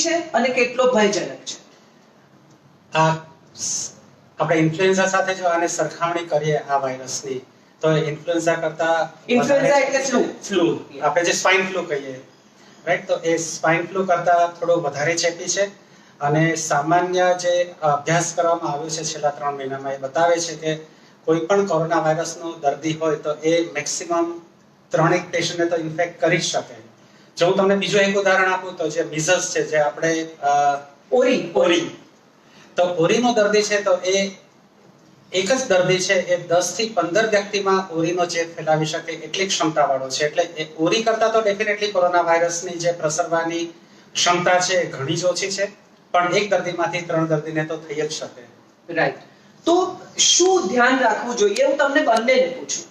છે અને કેટલો ભયજનક છે? આ આપણે ઇન્ફ્લુએન્ઝા સાથે જો આને સરખામણી કરીએ આ વાયરસની, તો ઇન્ફ્લુએન્ઝા કરતા ઇન્ફ્લુએન્ઝા એટલે ફ્લૂ આપણે જે સ્વાઇન ફ્લૂ કહીએ, રાઈટ, તો એ સ્વાઇન ફ્લૂ કરતા થોડો વધારે ચેપી છે. અને સામાન્ય જે અભ્યાસ કરવામાં આવ્યો છે છેલ્લા 3 મહિનામાં, એ બતાવે છે કે કોઈ પણ કોરોના વાયરસનો દર્દી હોય તો એ મેક્સિમમ 3 પેશન્ટને તો ઇન્ફેક્ટ કરી જ શકે. જો હું તમને બીજું એક ઉદાહરણ આપું તો જે મિઝલ્સ છે, જે આપણે ઓરી, તો ઓરીનો દર્દી છે તો એ એક જ દર્દી છે એ 10 થી 15 વ્યક્તિમાં ઓરીનો ચેપ ફેલાવી શકે એટલી ક્ષમતાવાળો છે. એટલે એ ઓરી કરતા તો ડેફિનેટલી કોરોના વાયરસની જે પ્રસરવાની ક્ષમતા છે એ ઘણી જ ઓછી છે, પણ એક દર્દીમાંથી 3 દર્દીને તો થઈ જ શકે. રાઈટ. તો શું ધ્યાન રાખવું જોઈએ, હું તમને બંનેને પૂછું.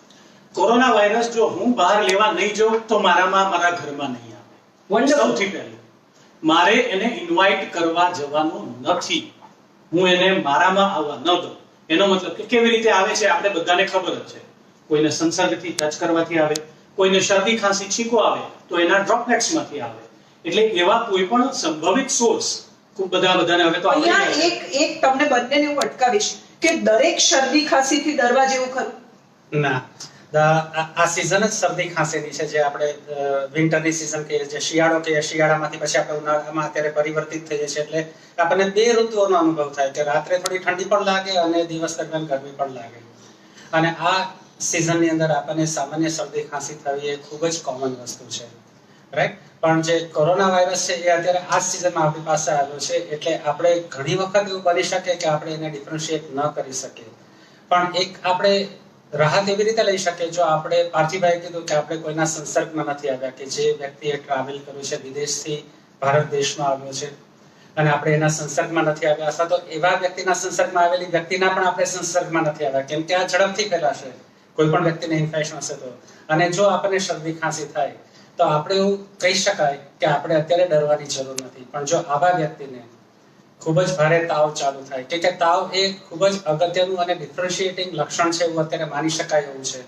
કોરોના વાયરસ જો હું બહાર લેવા નહીં જાઉં તો મારા ઘરમાં નહીં આવે. સૌથી પહેલું મારે એને ઇન્વાઇટ કરવા જવાનું નથી, હું એને મારામાં આવવા ન દઉં. એનો મતલબ કે કેવી રીતે આવે છે આપણે બધાને ખબર જ છે. કોઈને સંસર્ગથી ટચ કરવાથી આવે, કોઈને શરદી ખાંસી છીંકો આવે તો એના ડ્રોપલેટ્સમાંથી આવે. એટલે એવા કોઈ પણ સંભવિત સોર્સ ખૂબ બધાને હવે તો અહીંયા એક તમને બંનેને હું અટકાવીશ કે દરેક શરદી ખાંસીથી ડરવા જેવું ખરું? ના, આ સિઝન જ શરદી ખાંસીની છે, જે આપણે વિન્ટરની સિઝન કહીએ, જે શિયાળો કહીએ. શિયાળામાંથી પછી આપણે ઉનાળામાં અત્યારે પરિવર્તિત થઈએ છીએ, એટલે આપણને 2 ઋતુઓનો અનુભવ થાય કે રાત્રે થોડી ઠંડી પણ લાગે અને દિવસ દરમિયાન ગરમી પણ લાગે. અને આ સિઝનની અંદર આપણને સામાન્ય શરદી ખાંસી થવી એ ખૂબ જ કોમન વસ્તુ છે, રાઈટ. પણ જે કોરોના વાયરસ છે એ અત્યારે આ સિઝનમાં આપણી પાસે આવ્યો છે, એટલે આપણે ઘણી વખત એવું બની શકે કે આપણે એને ડિફરન્શિએટ ન કરી શકીએ. પણ એક આપણે રાહત એવી રીતે લઈ શકીએ, જો આપણે પાર્થિવભાઈએ કીધું કે આપણે કોઈના સંસર્ગમાં નથી આવ્યા, કે જે વ્યક્તિએ ટ્રાવેલ કર્યું છે, વિદેશથી ભારત દેશમાં આવ્યો છે અને આપણે એના સંસર્ગમાં નથી આવ્યા, અથવા તો એવા વ્યક્તિના સંસર્ગમાં આવેલી વ્યક્તિના પણ આપણે સંસર્ગમાં નથી આવ્યા, કેમ કે આ ઝડપથી ફેલાશે કોઈ પણ વ્યક્તિને ઇન્ફેક્શન હશે તો. અને જો આપણને શરદી ખાંસી થાય તો આપણે એવું કહી શકાય કે આપણે અત્યારે ડરવાની જરૂર નથી. પણ જો આવા વ્યક્તિને ખૂબ જ ભારે તાવ ચાલુ થાય, કે તાવ એ ખૂબ જ અગત્યનું અને ડિફરન્શિએટિંગ લક્ષણ છે એવું અત્યારે માની શકાય એવું છે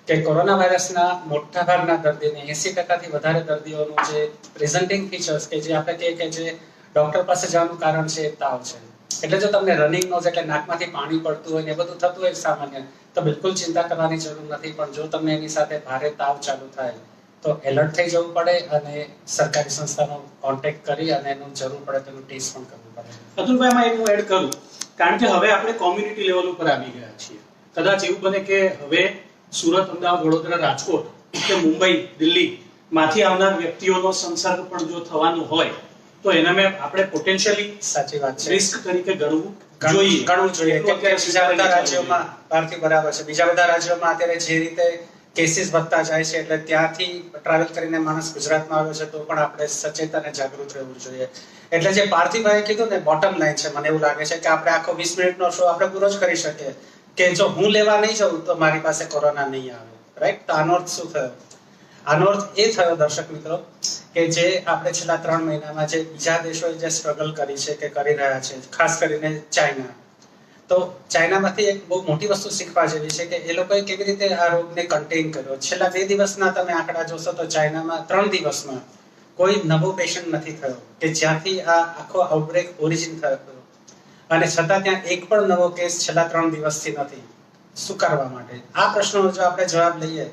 કે કોરોના વાયરસના મોટા ભાગના દર્દીને 80% થી વધારે દર્દીઓનું જે પ્રેઝન્ટિંગ ફીચર્સ કે જે આપણે કહીએ કે જે ડોક્ટર પાસે જવાનું કારણ છે એ તાવ છે. એટલે જો તમને રનિંગ નોઝ એટલે નાકમાંથી પાણી પડતું હોય ને એ બધું થતું હોય સામાન્ય, તો બિલકુલ ચિંતા કરવાની જરૂર નથી. પણ જો તમને એની સાથે ભારે તાવ ચાલુ થાય તો એલર્ટ થઈ જવું પડે અને સરકારી સંસ્થાનો કોન્ટેક્ટ કરી અને એનું જરૂર પડે તેનું ટેસ્ટ પણ કરવું પડે. અતુલભાઈ, એમાં એક હું એડ કરું, કારણ કે હવે આપણે કોમ્યુનિટી લેવલ ઉપર આવી ગયા છીએ. કદાચ એવું બને કે હવે સુરત, અમદાવાદ, વડોદરા, રાજકોટ કે મુંબઈ, દિલ્હી માંથી આવનાર વ્યક્તિઓનો સંસર્ગ પણ જો થવાનું હોય તો એના આપણે પોટેન્શિયલી સાચી વાત છે, રિસ્ક તરીકે ગણવું જોઈએ. બીજા બધા રાજ્યોમાં પાર્થિવ બરાબર છે, બીજા બધા રાજ્યોમાં અત્યારે જે રીતે કેસીસ વધતા જાય છે, એટલે ત્યાંથી ટ્રાવેલ કરીને માણસ ગુજરાતમાં આવ્યો છે તો પણ આપણે સચેત અને જાગૃત રહેવું જોઈએ. એટલે જે પાર્થિવભાઈએ કીધું ને, બોટમ લાઈન છે, મને એવું લાગે છે કે આપણે આખો 20 મિનિટનો શો આપણે પૂરો જ કરી શકીએ કે જો હું લેવા નહીં જાઉં તો મારી પાસે કોરોના નહીં આવે, રાઈટ. તો આનો અર્થ શું થયો? આનો અર્થ એ થયો દર્શક મિત્રો કે જે આપણે છેલ્લા 3 મહિનામાં જે બીજા દેશોએ જે સ્ટ્રગલ કરી છે કે કરી રહ્યા છે, ખાસ કરીને ચાઇના, તો ચાઇનામાંથી એક બહુ મોટી વસ્તુ શીખવા જેવી છે કે એ લોકોએ કેવી રીતે આ રોગને કન્ટેન કર્યો. છેલ્લા 2 દિવસના તમે આંકડા જોશો તો ચાઇનામાં 3 દિવસમાં કોઈ નવો પેશન્ટ નથી થયો કે જ્યાંથી આ આખો આઉટબ્રેક ઓરિજિન થયો, અને છતાં ત્યાં એક પણ નવો કેસ છેલ્લા 3 દિવસથી નથી. શું કરવા માટે? આ પ્રશ્નનો જો આપણે જવાબ લઈએ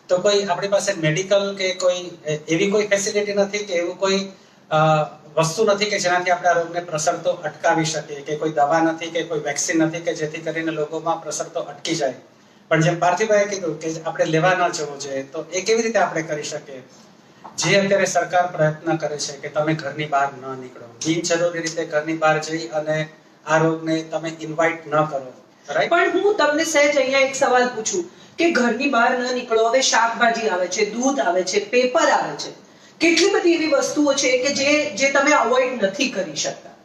તો કોઈ આપણી પાસે મેડિકલ કે કોઈ એવી કોઈ ફેસિલિટી નથી કે એવું કોઈ વસ્તુ નથી કે જેનાથી આપણે આ રોગને પ્રસરતો અટકાવી શકીએ, કે કોઈ દવા નથી કે કોઈ વેક્સિન નથી કે જેથી કરીને લોકોમાં પ્રસરતો અટકી જાય. પણ જેમ પાર્થિવભાઈએ કીધું કે આપણે લેવા ન જવું જોઈએ, તો એ કેવી રીતે આપણે કરી શકીએ? જે અત્યારે સરકાર પ્રયત્ન કરે છે કે તમે ઘરની બહાર ન નીકળો, બિનજરૂરી રીતે ઘરની બહાર જઈ અને આ રોગને તમે ઇન્વાઇટ ન કરો, રાઈટ. પણ હું તમને સહેજ અહીંયા એક સવાલ પૂછું કે ઘરની બહાર ન નીકળો, હવે શાકભાજી આવે છે, દૂધ આવે છે, પેપર આવે છે, કેટલી બધી એવી વસ્તુઓ છે કે જે તમે અવોઇડ નથી કરી શકતા,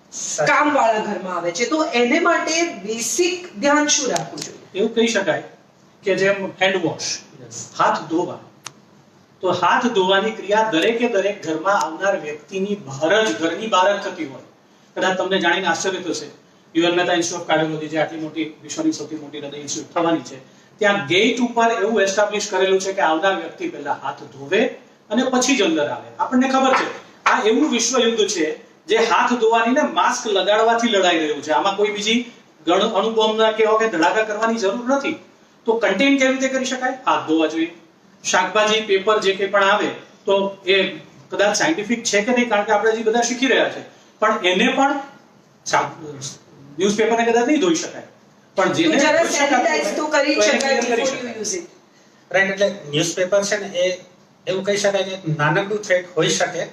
કામવાળા ઘરમાં આવે છે, તો એને માટે બેસિક ધ્યાન શું રાખવું જોઈએ? એવું કહી શકાય કે જેમ હેન્ડ વોશ, હાથ ધોવા, તો હાથ ધોવાની ક્રિયા દરેકે દરેક ઘરમાં આવનાર વ્યક્તિની ઘરની બહાર જ થતી હોય. કદાચ તમને જાણીને આશ્ચર્ય થશે, UN Mehta institute of cardiology, જે આટલી મોટી વિશ્વની સૌથી મોટી હૃદય ઇન્સ્ટિટ્યૂટ થવાની છે, ત્યાં ગેટ ઉપર એવું એસ્ટાબ્લિશ કરેલું છે કે આવનાર વ્યક્તિ પહેલા હાથ ધોવે અને પછી જ અંદર આવે. આપણને ખબર છે આ એવું વિશ્વ યુદ્ધ છે જે હાથ ધોવાની ને માસ્ક લગાડવાથી લડાઈ રહ્યું છે. આમાં કોઈ બીજી અણુબોમ્બના કે ધડાકા કરવાની જરૂર નથી. તો કન્ટેન કેવી રીતે કરી શકાય? હાથ ધોવા જોઈએ. શાકભાજી, પેપર જે કંઈ પણ આવે તો એ કદાચ સાયન્ટિફિક છે કે નહીં, કારણ કે આપણે હજી બધા શીખી રહ્યા છે, પણ એને પણ ન્યૂઝપેપરને કદાચ નહીં ધોઈ શકાય, પણ જેને સેનિટાઈઝ તો કરી શકાય before you use it. Right. એટલે ન્યૂઝપેપર છે ને એ એવું કહી શકાય કે નાનકડું થ્રેટ હોઈ શકે,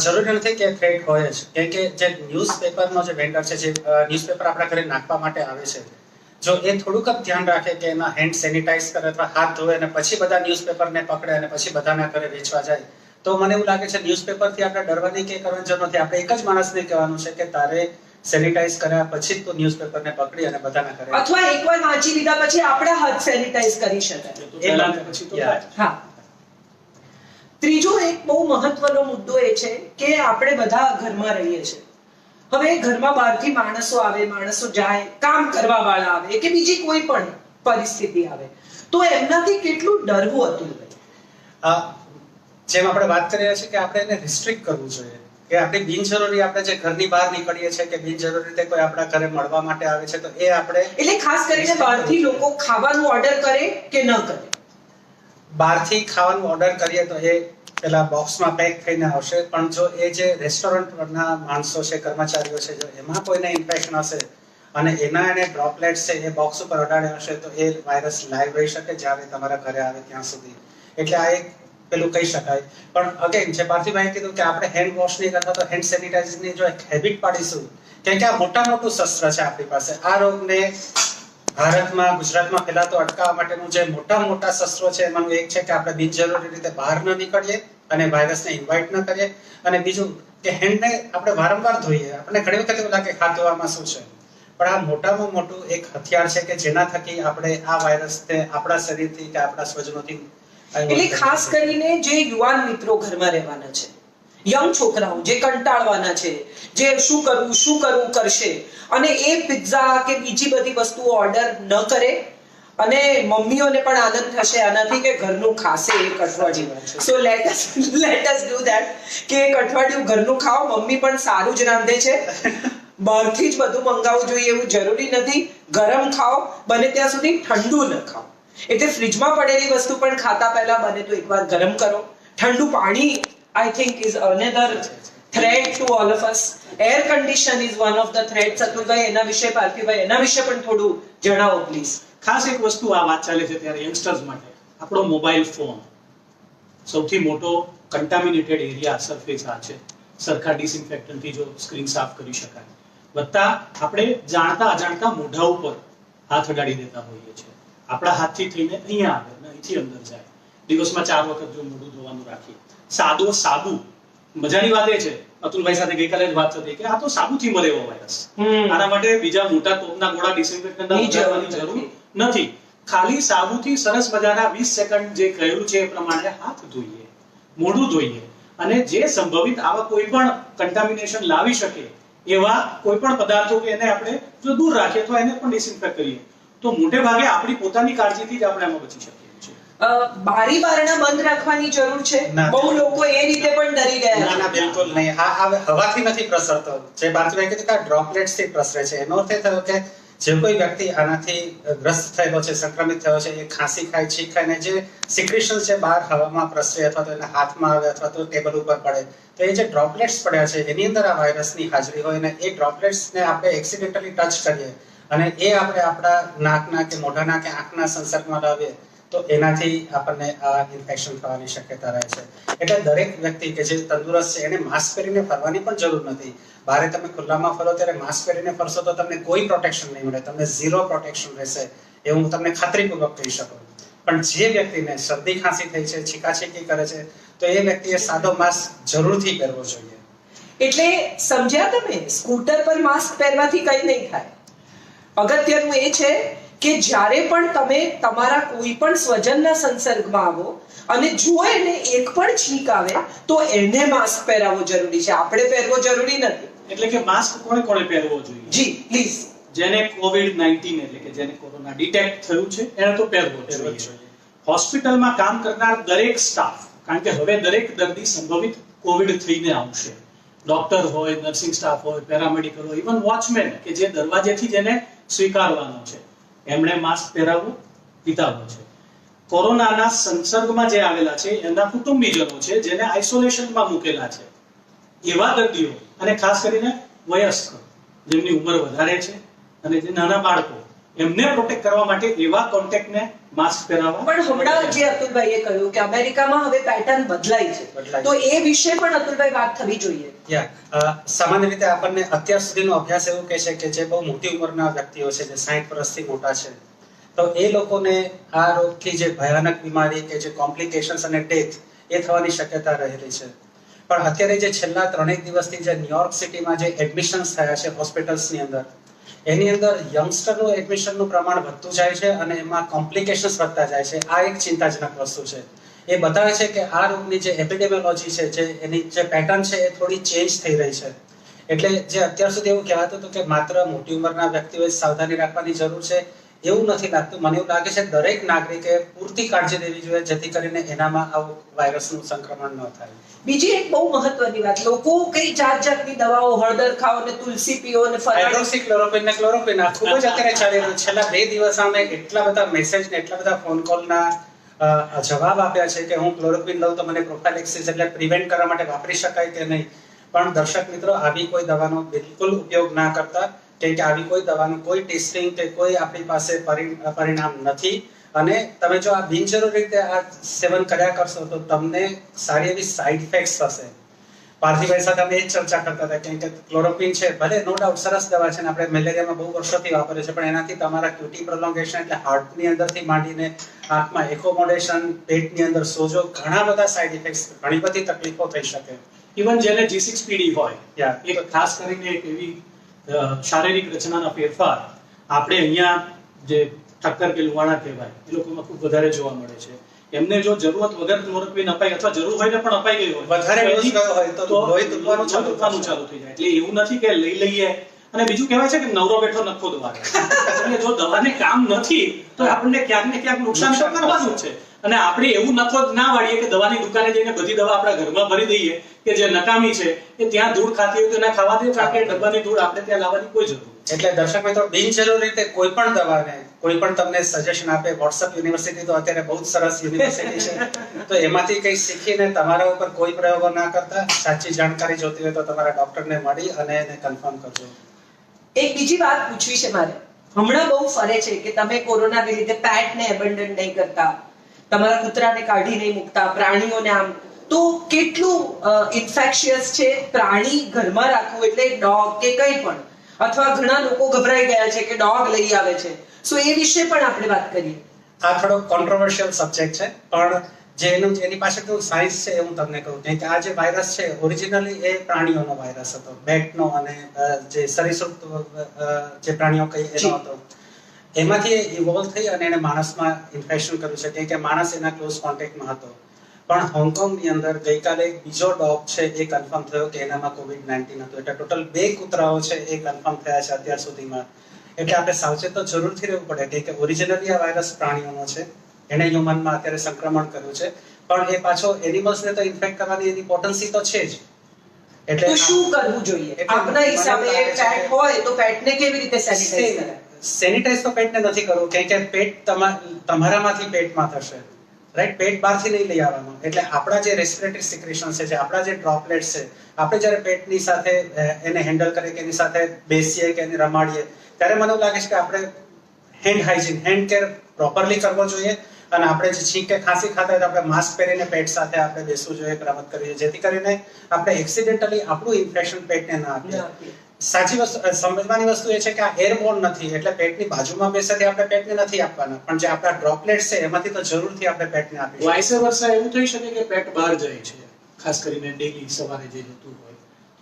જરૂરી નથી કે થ્રેટ હોય જ. કેમ કે જે ન્યૂઝપેપરનો જે વેન્ડર છે, જે ન્યૂઝપેપર આપણા ઘરે નાખવા માટે આવે છે, જો એ થોડુંક જ ધ્યાન રાખે કે એના હેન્ડ સેનિટાઈઝ કરે અથવા હાથ ધોવે અને પછી બધા ન્યૂઝપેપરને પકડે અને પછી બધાના ઘરે વેચવા જાય, તો મને એવું લાગે છે ન્યૂઝપેપરથી આપણે ડરવાની કે કરવાની જરૂર નથી. આપણે એક જ માણસને કહેવાનું છે કે તારે સેનિટાઈઝ કર્યા પછી જ તું ન્યૂઝપેપરને પકડી અને બધાના ઘરે, અથવા એકવાર વાંચી લીધા પછી આપણા હાથ સેનિટાઈઝ કરી શકાય. હા. ત્રીજો એક બહુ મહત્વનો મુદ્દો એ છે કે આપણે બધા ઘરમાં રહીએ છીએ. હવે ઘરમાં બહારથી માણસો આવે, માણસો જાય, કામ કરવા વાળા આવે કે બીજી કોઈ પણ પરિસ્થિતિ આવે, તો એમનાથી કેટલું ડરવું હતું? જેમ આપણે વાત કરી રહ્યા છીએ કે આપણે એને રિસ્ટ્રિક્ટ કરવું જોઈએ, કે આપણે બિનજરૂરી આપણે જે ઘરની બહાર નીકળીએ છીએ કે બિનજરૂરી રીતે કોઈ આપણા ઘરે મળવા માટે આવે છે, તો એ આપણે, એટલે ખાસ કરીને બહારથી લોકો ખાવાનું ઓર્ડર કરે કે ન કરે. બહારથી ખાવાનું ઓર્ડર કરીએ તો એ પેલા બોક્સમાં પેક થઈને આવશે, પણ જો એ જે રેસ્ટોરન્ટના માણસો છે, કર્મચારીઓ છે, જો એમાં કોઈને ઇન્ફેક્શન હશે અને એના એને ડ્રોપલેટ્સ છે એ બોક્સ ઉપર અડાડ્યા હશે, તો એ વાયરસ લાઈવ રહી શકે જ્યારે તમારા ઘરે આવે ત્યાં સુધી. એટલે આ એક પેલું કહી શકાય. પણ અગેન જે પાર્થિવભાઈએ કીધું કે આપણે હેન્ડ વોશની અથવા તો હેન્ડ સેનિટાઇઝરની જો એક હેબિટ પાડીશું, કેમ કે આ મોટું શસ્ત્ર છે આપણી પાસે. આ રોગને ભારતમાં, ગુજરાતમાં ફેલાતો અટકાવવા માટેનું જે મોટા શસ્ત્રો છે એમાંનું એક છે કે આપણે બિનજરૂરી રીતે બહાર ન નીકળીએ અને વાયરસને ઇન્વાઇટ ન કરીએ. અને બીજું કે હેન્ડને આપણે વારંવાર ધોઈએ. આપણને ઘણી વખત એવું લાગે હાથ ધોવામાં શું છે, પણ આ મોટામાં મોટું એક હથિયાર છે કે જેના થકી આપણે આ વાયરસને આપણા શરીરથી કે આપણા સ્વજનોથી. એટલે ખાસ કરીને જે યુવાન મિત્રો ઘરમાં રહેવાના છે, યંગ છોકરાઓ જે કંટાળવાના છે, જે શું કરવું કરશે, અને એ પિઝા કે બીજી બધી વસ્તુઓ ઓર્ડર ન કરે, અને મમ્મીઓને પણ આનંદ થશે આનાથી કે ઘરનું ખાશે એક અઠવાડિયું. So let us do that કે એક અઠવાડિયું ઘરનું ખાઓ. મમ્મી પણ સારું જ રાંધે છે, બહારથી જ બધું મંગાવવું જોઈએ એવું જરૂરી નથી. ગરમ ખાઓ, બને ત્યાં સુધી ઠંડુ ન ખાઓ. એટલે ફ્રીજમાં પડેલી વસ્તુ પણ ખાતા પહેલા બને તો એકવાર ગરમ કરો. ઠંડુ પાણી I think is another threat to all of us. Air condition is one of the threats. અતુલભાઈ એના વિશે, પાર્થિવભાઈ એના વિશે પણ થોડું જણાવો પ્લીઝ. ખાસ એક વસ્તુ આ વાત ચાલે છે ત્યારે યંગસ્ટર્સ માટે આપણો મોબાઈલ ફોન સૌથી મોટો કન્ટામિનેટેડ એરિયા સરફેસ આ છે. સરખા ડિસઇન્ફેક્ટન્ટથી જો સ્ક્રીન સાફ કરી શકાય, વત્તા આપણે જાણતા અજાણતા મોઢા ઉપર હાથ અડાડી દેતા હોઈએ છીએ. આપણા હાથથી થઈને અહીંયા આવે ને અહીંથી અંદર જાય. દિવસમાં 4 વખત જો મોઢું ધોવાનું રાખીએ. સાબુ, મજાની વાત એ છે, અતુલભાઈ સાથે ગઈકાલે જ વાત થતી કે આ તો સાબુથી મરે એવો વાયરસ. આના માટે બીજા મોટા તોપના ગોળા ડિસઇન્ફેક્ટન્ટના લગાવવાની જરૂર નથી. ખાલી સાબુથી સરસ મજાના 20 સેકન્ડ જે કહ્યું છે એ પ્રમાણે હાથ ધોઈએ, મોઢું ધોઈએ, અને જે સંભવિત આવા કોઈ પણ કન્ટામિનેશન લાવી શકે એવા કોઈ પણ પદાર્થો કે એને આપણે જો દૂર રાખીએ તો એને પણ ડિસઇન્ફેક્ટ કરીએ, તો મોટે ભાગે આપણી પોતાની કાળજીથી જ આપણે આમાં બચી શકીએ. બારી બારણા બંધ રાખવાની જરૂર છે. બહુ લોકો એ રીતે પણ ડરી ગયા. ના, બિલકુલ નહીં. આ હવાથી નથી પ્રસરતો. જે પાર્થિવભાઈ કીધું કે ડ્રોપલેટ્સ થી પ્રસરે છે, એનો અર્થ એ થયો કે જે કોઈ વ્યક્તિ આનાથી ગ્રસ્ત થયેલો છે, સંક્રમિત થયો છે, એ ખાંસી ખાય, છીંક ખાય ને જે સિક્રેશન છે બહાર હવામાં પ્રસરે અથવા તો એના હાથમાં આવે અથવા તો ટેબલ ઉપર પડે, તો એ જે ડ્રોપલેટ્સ પડ્યા છે એની અંદર આ વાયરસની હાજરી હોય ને એ ડ્રોપલેટ્સને આપણે એક્સિડેન્ટલી ટચ કરીએ અને એ આપણે આપણા નાકના કે મોઢાના કે આંખના સંસર્ગમાં લાવીએ, તો એનાથી આપણને આ ઇન્ફેક્શન થવાની શક્યતા રહે છે. એટલે દરેક વ્યક્તિ કે જે તંદુરસ્ત છે એને માસ્ક પહેરીને ફરવાની પણ જરૂર નથી. બહાર તમે ખુલ્લામાં ફરો ત્યારે માસ્ક પહેરીને ફરશો તો તમને કોઈ પ્રોટેક્શન નહીં મળે, તમને ઝીરો પ્રોટેક્શન રહેશે, એવું હું તમને ખાતરીપૂર્વક કહી શકું. પણ જે વ્યક્તિને શરદી ખાંસી થઈ છે, છીકાછીકી કરે છે, તો એ વ્યક્તિએ સાદો માસ્ક જરૂરથી પહેરવો જોઈએ. એટલે સમજ્યા તમે, સ્કૂટર પર માસ્ક પહેરવાથી કંઈ નહીં થાય. અગત્યનું એ છે કે જ્યારે પણ તમે તમારા કોઈ પણ સ્વજનના સંસર્ગમાં આવો અને જો એને એક પણ છીંક આવે તો એને માસ્ક પહેરાવવો જરૂરી છે, આપણે પહેરવો જરૂરી નથી. એટલે કે માસ્ક કોણે પહેરવો જોઈએ? જી પ્લીઝ. જેને કોવિડ-19 એટલે કે જેને કોરોના ડિટેક્ટ થયું છે એને તો પહેરવો જોઈએ. હોસ્પિટલમાં કામ કરનાર દરેક સ્ટાફ, કારણ કે હવે દરેક દર્દી સંભવિત કોવિડ થઈને આવશે, ડોક્ટર હોય, નર્સિંગ સ્ટાફ હોય, પેરામેડિકલ હોય, ઇવન વોચમેન કે જે દરવાજેથી જેને સ્વીકારવાનો છે એમણે માસ્ક પહેરાવવું વિતાવવું છે. કોરોનાના સંસર્ગમાં જે આવેલા છે એમના કુટુંબીજનો છે જેને આઇસોલેશનમાં મૂકેલા છે એવા દર્દીઓ અને ખાસ કરીને વયસ્ક જેમની ઉંમર વધારે છે અને જે નાના બાળકો એમને પ્રોટેક્ટ કરવા માટે એવા કોન્ટેક્ટને માસ્ક પહેરાવવા. પણ હમણાં જે અતુલભાઈએ કહ્યું કે અમેરિકામાં હવે પેટર્ન બદલાઈ છે, તો એ વિશે પણ અતુલભાઈ વાત થવી જોઈએ. સામાન્ય રીતે આપણને અત્યાર સુધીનો અભ્યાસ એવું કહે છે કે જે બહુ મોટી ઉંમરના વ્યક્તિઓ છે, જે 60 વર્ષથી મોટા છે, તો એ લોકોને આ રોગથી જે ભયાનક બીમારી કે જે કોમ્પ્લિકેશન્સ અને ડેથ એ થવાની શક્યતા રહેલી છે. પણ અત્યારે જે છેલ્લા 3 દિવસથી જે ન્યુયોર્ક સિટીમાં જે એડમિશન્સ થયા છે હોસ્પિટલ્સની અંદર, એની અંદર યંગસ્ટરનું એડમિશનનું પ્રમાણ વધતું જાય છે અને એમાં કોમ્પ્લિકેશન્સ વધતા જાય છે. આ એક ચિંતાજનક વસ્તુ છે. એ બતાવે છે કે આ રોગની જે એપિડેમિયોલોજી છે, જે એની જે પેટર્ન છે એ થોડી ચેન્જ થઈ રહી છે. એટલે જે અત્યાર સુધી એવું કહેવાતું હતું કે માત્ર મોટી ઉંમરના વ્યક્તિઓએ સાવધાની રાખવાની જરૂર છે, એવું નથી લાગતું. મને એવું લાગે છે દરેક નાગરિકે પૂરતી કાળજી લેવી જોઈએ જેથી કરીને એનામાં આવું વાયરસનું સંક્રમણ ન થાય. બીજી એક બહુ મહત્વની વાત, લોકો કઈ જાતની દવાઓ, હળદર ખાઓ ને તુલસી પીઓ ને હાઇડ્રોક્સીક્લોરોક્વિન ને ક્લોરોક્વિન આ ખૂબ જ અત્યારે ચાલી રહ્યું. છેલ્લા 2 દિવસમાં મેં એટલા બધા મેસેજ ને એટલા બધા ફોન કોલના જવાબ આપ્યા છે કે હું ક્લોરોક્વિન લઉં તો મને પ્રોફાઇલેક્સિસ એટલે પ્રિવેન્ટ કરવા માટે વાપરી શકાય કે નહીં. પણ દર્શક મિત્રો, આવી કોઈ દવાનો બિલકુલ ઉપયોગ ના કરતા, કેમ કે આવી કોઈ દવાનું કોઈ ટેસ્ટિંગ કે કોઈ આપણી પાસે પરિણામ નથી. અને તમે જો આ બિનજરૂરી રીતે આ સેવન કર્યા કરશો તો તમને સારી એવી સાઇડ ઇફેક્ટ્સ થશે. પાર્થિવભાઈ સાથે અમે એ ચર્ચા કરતા હતા કેમ કે ક્લોરોક્વિન છે, ભલે નો ડાઉટ સરસ દવા છે ને આપણે મેલેરિયામાં બહુ વર્ષોથી વાપરે છે, પણ એનાથી તમારા ક્યુટી પ્રોલોંગેશન એટલે હાર્ટની અંદરથી માંડીને આંખમાં એકોમોડેશન, પેટની અંદર સોજો, ઘણા બધા સાઇડ ઇફેક્ટ્સ, ઘણી બધી તકલીફો થઈ શકે. ઇવન જેને G6PD હોય, એક ખાસ કરીને એક એવી શારીરિક રચનાના ફેરફાર આપણે અહીંયા જે ઠક્કર કે લુવાણા કહેવાય એ લોકોમાં ખૂબ વધારે જોવા મળે છે. એમને જો જરૂરત વગર ક્લોરોક્વિન અપાય અથવા જરૂર હોય ને પણ અપાઈ ગઈ હોય, વધારે ડોઝ ગયો હોય તો લોહી તૂટવાનું ચાલુ થઈ જાય. એટલે એવું નથી કે લઈ લઈએ. અને બીજું કહેવાય છે કે નવરો બેઠો નખો દવા. એટલે જો દવાને કામ નથી તો આપણને ક્યાંક ને ક્યાંક નુકસાન તો કરવાનું છે. અને આપણે એવું નખો જ ના વાળીએ કે દવાની દુકાને જઈને બધી દવા આપણા ઘરમાં ભરી દઈએ કે જે નકામી છે એ ત્યાં ધૂળ ખાતી હોય તો એને ખાવા દે, કારણ કે ડબ્બાની ધૂળ આપણે ત્યાં લાવવાની કોઈ જરૂર નથી. એટલે દર્શક મિત્રો, બિનજરૂરી રીતે કોઈ પણ દવાને કોઈ પણ તમને સજેશન આપે, WhatsApp યુનિવર્સિટી તો અત્યારે બહુ સરસ યુનિવર્સિટી છે, તો એમાંથી કંઈ શીખીને તમારા ઉપર કોઈ પ્રયોગો ના કરતા, સાચી જાણકારી જોતી હોય તો તમારા ડોક્ટરને મળી અને એને કન્ફર્મ કરજો. એક બીજી વાત પૂછવી છે મારે. હમણાં બહુ ફરે છે કે તમે કોરોનાને લીધે પેટને એબન્ડન નહીં કરતા, તમારા કૂતરાને કાઢી નહીં મૂકતા, પ્રાણીઓને આમ, તો કેટલું ઇન્ફેક્શિયસ છે પ્રાણી ઘરમાં રાખવું, એટલે ડોગ કે કંઈ પણ, અથવા ઘણા લોકો ગભરાઈ ગયા છે કે ડોગ લઈ આવે છે. સો એ વિશે પણ આપણે વાત કરીએ. આ થોડો કોન્ટ્રોવર્શિયલ સબ્જેક્ટ છે, પણ એની પાછળનું સાયન્સ છે એ હું તમને કહું. કેમ કે આ જે વાયરસ છે ઓરિજિનલી એ પ્રાણીઓનો વાયરસ હતો, બેટનો, અને જે સરીસૃપ જે પ્રાણીઓ કહીએ એનો હતો. એમાંથી ઇવોલ્વ થઈ અને એને માણસમાં ઇન્ફેક્શન કર્યું છે, કેમ કે માણસ એના ક્લોઝ કોન્ટેક્ટમાં હતો. પણ હોંગકોંગની અંદર ગઈકાલે એક બીજો ડોગ છે એ કન્ફર્મ થયો કે એનામાં COVID-19 હતું. એટલે ટોટલ 2 કૂતરાઓ છે એ કન્ફર્મ થયા છે અત્યાર સુધીમાં. એટલે આપણે સાવચેત તો જરૂરથી રહેવું પડે કે ઓરિજિનલી આ વાયરસ પ્રાણીઓનો છે, એને હ્યુમનમાં અત્યારે સંક્રમણ કર્યું છે, પણ એ પાછો એનિમલ્સને તો ઇન્ફેક્ટ કરવાની એની પોટેન્સી તો છે જ. એટલે શું કરવું જોઈએ? આપના હિસાબે પેટ હોય તો પેટને કેવી રીતે સેનિટાઈઝ કરાય? સેનિટાઈઝ તો પેટને નથી કરવું, કેમ કે પેટ તમારામાંથી પેટમાં થશે, રાઈટ? પેટ બહારથી નહીં લઈ આવવાનું. એટલે આપણા જે રેસ્પિરેટરી સિક્રેશન છે, જે આપણા જે ડ્રોપલેટ્સ છે, આપણે જ્યારે પેટની સાથે એને હેન્ડલ કરીએ કે એની સાથે બેસીએ કે એને રમાડીએ, ત્યારે મને એવું લાગે છે કે આપણે hand hygiene, hand care properly કરવો જોઈએ. અને આપણે જે છીંક કે ખાંસી ખાતા હોય તો આપણે માસ્ક પહેરીને પેટ સાથે આપણે બેસવું જોઈએ, રમત કરવી, જેથી કરીને આપણે એક્સિડેન્ટલી આપણું ઇન્ફેક્શન પેટને ના આપીએ. સાચી વસ્તુ સમજવાની વસ્તુ એ છે કે આ એરબોર્ન નથી, એટલે પેટની બાજુમાં બેસેથી આપણે પેટને નથી આપવાના, પણ જે આપણા ડ્રોપલેટ્સ છે એમાંથી તો જરૂરથી આપણે પેટને આપીશું. વાઇસ વર્સા એવું થઈ શકે કે પેટ બહાર જાય છે, ખાસ કરીને ડેલી સવારે જે જતું હોય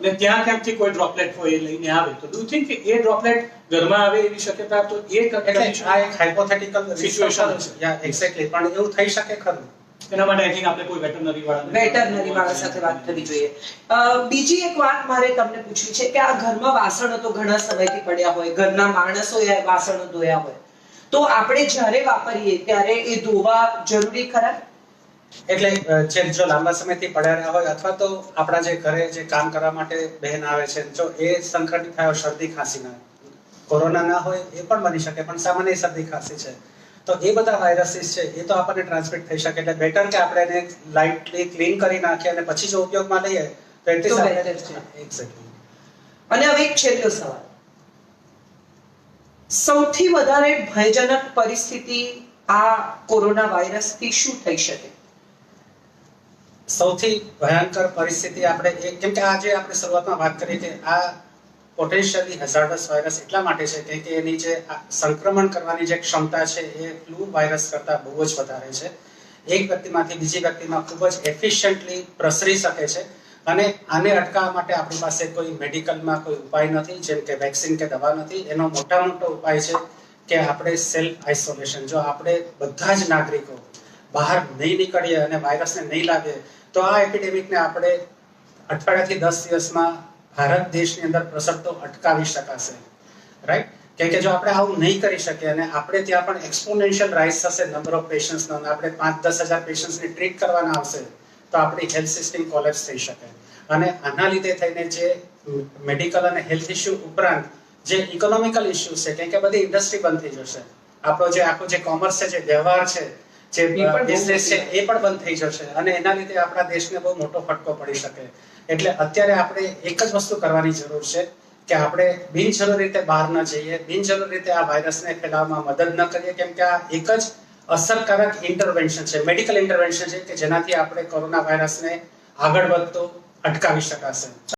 અને ત્યાં ક્યાંકથી કોઈ ડ્રોપલેટ હોય એ લઈને આવે, તો ડુ થિંક કે એ ડ્રોપલેટ ઘરમાં આવે એવી શક્યતા? તો એટલે આ એક હાઇપોથેટિકલ સિચ્યુએશન છે. યા એક્ઝેક્ટલી, પણ એવું થઈ શકે ખરું. એના માટે આઈ થિંક આપણે કોઈ વેટરનરી વાળા સાથે વાત કરવી જોઈએ. બીજી એક વાત મારે તમને પૂછવી છે કે આ ઘરમાં વાસણો તો ઘણા સમયથી પડ્યા હોય, ઘરના માણસોએ વાસણો ધોયા હોય, તો આપણે જ્યારે વાપરીએ ત્યારે એ ધોવા જરૂરી ખરા? એટલે જે જો લાંબા સમયથી પડ્યા હોય અથવા તો આપણા જે ઘરે જે કામ કરવા માટે બહેન આવે છે, જો એ સંક્રમિત થયો શરદી ખાંસીના, કોરોના ના હોય એ પણ બની શકે, પણ સામાન્ય શરદી ખાંસી છે, તો એ બધા વાયરસીસ છે એ તો આપણને ટ્રાન્સમિટ થઈ શકે. એટલે બેટર કે આપણે એને લાઇટલી ક્લીન કરી નાખીએ અને પછી જો ઉપયોગમાં લઈએ તો એટલી better છે. એક્ઝેક્ટલી. અને હવે એક છેલ્લો સવાલ, સૌથી વધારે ભયજનક પરિસ્થિતિ આ કોરોના વાયરસથી શું થઈ શકે? સૌથી ભયંકર પરિસ્થિતિ આપણે કેમ કે આજે આપણે શરૂઆતમાં વાત કરી કે આ પોટેન્શિયલી હેઝાર્ડસ વાયરસ એટલા માટે છે કે એની જે સંક્રમણ કરવાની જે ક્ષમતા છે એ ફ્લૂ વાયરસ કરતા બહુ જ વધારે છે. એક વ્યક્તિમાંથી બીજી વ્યક્તિમાં ખૂબ જ એફિશિયન્ટલી પ્રસરી શકે છે અને આને અટકાવવા માટે આપણી પાસે કોઈ મેડિકલમાં કોઈ ઉપાય નથી, જેમ કે વેક્સિન કે દવા નથી. એનો મોટો ઉપાય છે કે આપણે સેલ્ફ આઇસોલેશન. જો આપણે બધા જ નાગરિકો બહાર નહીં નીકળીએ અને વાયરસને નહીં લાવીએ તો આ એપિડેમિકને આપણે અઠવાડિયાથી 10 દિવસમાં ભારત દેશની અંદર પ્રસરતો અટકાવી શકાશે, રાઈટ? કેમ કે જો આપણે આવું નહીં કરી શકીએ અને આપણે ત્યાં પણ એક્સપોનેન્શિયલ રાઇઝ થશે નંબર ઓફ પેશન્ટ્સનો, અને આપણે 5-10 હજાર પેશન્ટ્સને ટ્રીટ કરવાના આવશે તો આપણી હેલ્થ સિસ્ટમ કોલેપ્સ થઈ શકે. અને આના લીધે થઈને જે મેડિકલ અને હેલ્થ ઇશ્યુ ઉપરાંત જે ઇકોનોમિકલ ઇશ્યુઝ છે, કેમ કે બધી ઇન્ડસ્ટ્રી બંધ થઈ જશે, આપણો જે આખો જે કોમર્સ છે, જે વ્યવહાર છે, જે બિઝનેસ છે એ પણ બંધ થઈ જશે અને એના લીધે આપણા દેશને બહુ મોટો ફટકો પડી શકે. એટલે અત્યારે આપણે એક જ વસ્તુ કરવાની જરૂર છે કે આપણે બિનજરૂરી રીતે બહાર ન જઈએ, બિનજરૂરી રીતે આ વાયરસને ફેલાવવામાં મદદ ન કરીએ, કેમ કે આ એક જ અસરકારક ઇન્ટરવેન્શન છે, મેડિકલ ઇન્ટરવેન્શન છે કે જેનાથી આપણે કોરોના વાયરસને આગળ વધતો અટકાવી શકાશે.